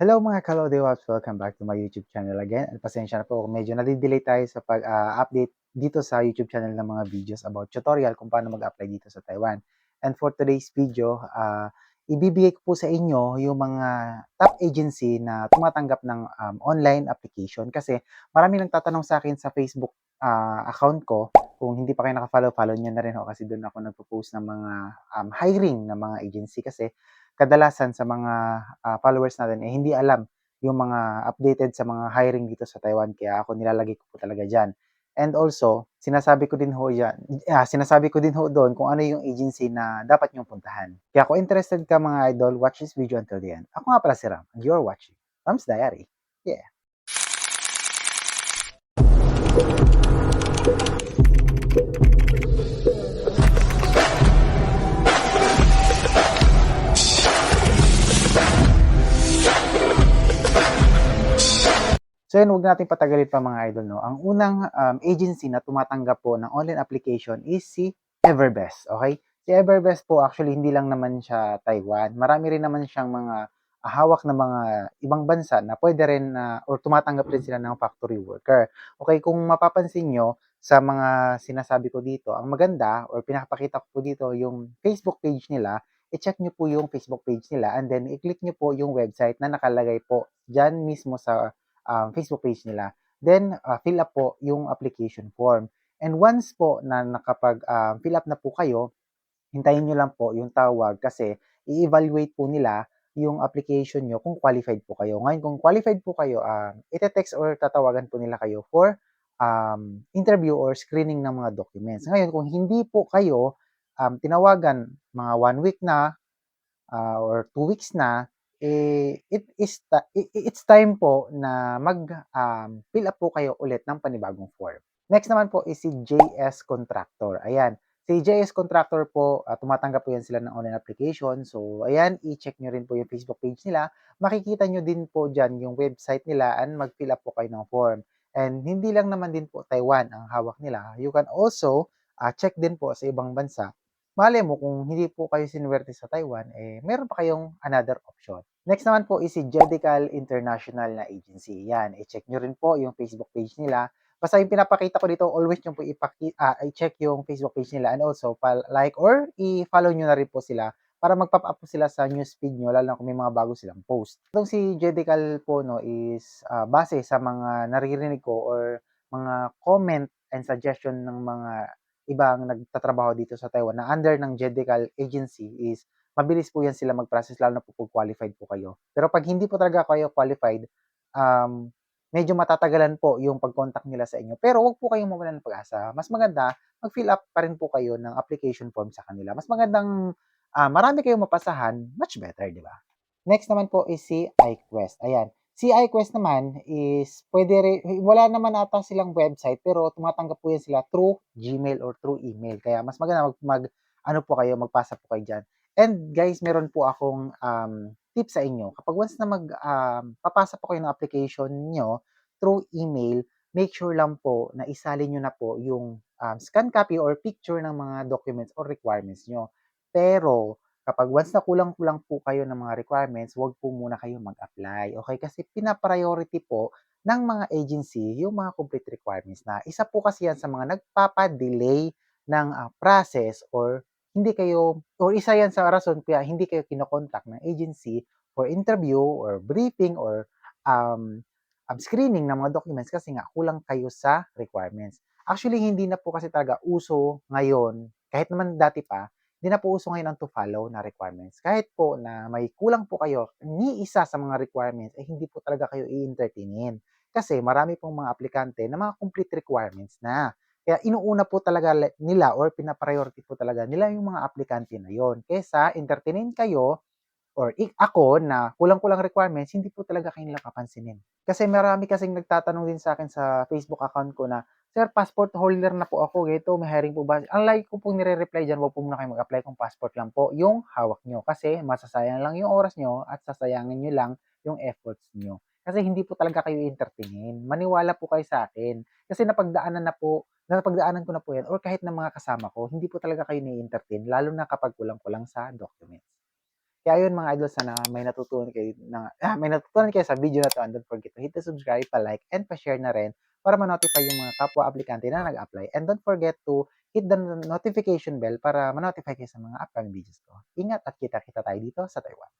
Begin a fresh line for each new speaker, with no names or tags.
Hello mga Kalodiwaps! Welcome back to my YouTube channel again. And pasensya na po kung medyo nade-delay tayo sa pag-update dito sa YouTube channel ng mga videos about tutorial kung paano mag-apply dito sa Taiwan. And for today's video, ibibigay ko po sa inyo yung mga top agency na tumatanggap ng online application. Kasi marami nagtatanong sa akin sa Facebook account ko. Kung hindi pa kayo naka-follow, follow nyo na rin ako kasi doon ako nagpo-post ng mga hiring ng mga agency. Kasi kadalasan sa mga followers natin hindi alam yung mga updated sa mga hiring dito sa Taiwan kaya ako nilalagay ko po talaga diyan. And also, sinasabi ko din ho doon kung ano yung agency na dapat niyong puntahan. Kaya kung interested ka mga idol, watch this video until the end. Ako nga pala si Ram, and you're watching Ram's Diary. Yeah. So yun, huwag nating patagalin pa mga idol, no? Ang unang agency na tumatanggap po ng online application is si Everbest, okay? Si Everbest po, actually, hindi lang naman siya Taiwan. Marami rin naman siyang mga hawak na mga ibang bansa na pwede rin or tumatanggap rin sila ng factory worker. Okay, kung mapapansin nyo sa mga sinasabi ko dito, ang maganda or pinapakita ko po dito yung Facebook page nila, i-check nyo po yung Facebook page nila and then i-click nyo po yung website na nakalagay po dyan mismo sa Facebook page nila. Then, fill up po yung application form. And once po na nakapag-fill up na po kayo, hintayin nyo lang po yung tawag kasi i-evaluate po nila yung application nyo kung qualified po kayo. Ngayon, kung qualified po kayo, ite-text or tatawagan po nila kayo for interview or screening ng mga documents. Ngayon, kung hindi po kayo tinawagan mga 1 week na or 2 weeks na, it's time po na fill up po kayo ulit ng panibagong form. Next naman po is si JS Contractor. Ayan. Si JS Contractor po, tumatanggap po yan sila ng online application. So, ayan, i-check nyo rin po yung Facebook page nila. Makikita nyo din po dyan yung website nila and mag-fill up po kayo ng form. And hindi lang naman din po Taiwan ang hawak nila. You can also check din po sa ibang bansa. Malay mo kung hindi po kayo sinuwerte sa Taiwan, meron pa kayong another option. Next naman po is si Jedical International na agency. Yan, i-check nyo rin po yung Facebook page nila. Basta yung pinapakita ko dito, always nyo po i-check yung Facebook page nila and also like or i-follow nyo na rin po sila para mag-pop up po sila sa newsfeed nyo, lalo na kung may mga bago silang post. Itong si Jedical po no, is base sa mga naririnig ko or mga comment and suggestion ng mga ibang nagtatrabaho dito sa Taiwan na under ng Jedical agency is mabilis po yan sila mag-process lalo na po kung qualified po kayo. Pero pag hindi po talaga kayo qualified, medyo matatagalan po yung pag-contact nila sa inyo. Pero wag po kayong mawalan ng pag-asa. Mas maganda, mag-fill up pa rin po kayo ng application form sa kanila. Mas magandang marami kayong mapasahan, much better, di ba? Next naman po is si iQuest. Ayan. Si iQuest naman is pwede rin, wala naman ata silang website pero tumatanggap po yan sila through Gmail or through email. Kaya mas maganda ano po kayo, magpasa po kayo dyan. And guys, meron po akong tip sa inyo. Kapag once na papasa po kayo ng application nyo through email, make sure lang po na isalin nyo na po yung scan copy or picture ng mga documents or requirements nyo. Pero kapag once na kulang-kulang po kayo ng mga requirements, huwag po muna kayo mag-apply. Okay? Kasi pina-priority po ng mga agency yung mga complete requirements na. Isa po kasi yan sa mga nagpapa-delay ng process or hindi kayo, or isa yan sa rason kaya hindi kayo kinokontak ng agency for interview or briefing or screening ng mga documents kasi nga kulang kayo sa requirements. Actually, hindi na po kasi talaga uso ngayon, kahit naman dati pa, hindi na po uso ngayon ang to follow na requirements. Kahit po na may kulang po kayo, ni isa sa mga requirements, hindi po talaga kayo i-entertainin. Kasi marami pong mga aplikante na mga complete requirements na. Kaya inuuna po talaga nila or pina-priority po talaga nila yung mga aplikante na yon. Kesa entertainin kayo or ako na kulang-kulang requirements, hindi po talaga kayo nila papansinin. Kasi marami kasing nagtatanong din sa akin sa Facebook account ko na, Sir, passport holder na po ako, ito, may hiring po ba? Ang like ko pong nire-reply dyan, huwag po muna kayo mag-apply kung passport lang po yung hawak nyo. Kasi masasayang lang yung oras nyo at sasayangin nyo lang yung efforts nyo. Kasi hindi po talaga kayo entertainin. Maniwala po kayo sa akin. Kasi napagdaanan ko na po yan or kahit ng mga kasama ko, hindi po talaga kayo ni-entertain, lalo na kapag kulang-kulang sa documents. Kaya ayun mga idol, sana may natutunan kayo sa video na 'to, and don't forget to hit the subscribe, pa-like, and pa-share na rin para ma-notify yung mga kapwa aplikante na nag-apply. And don't forget to hit the notification bell para ma-notify kayo sa mga upcoming videos ko. Ingat at kita-kita tayo dito sa Taiwan.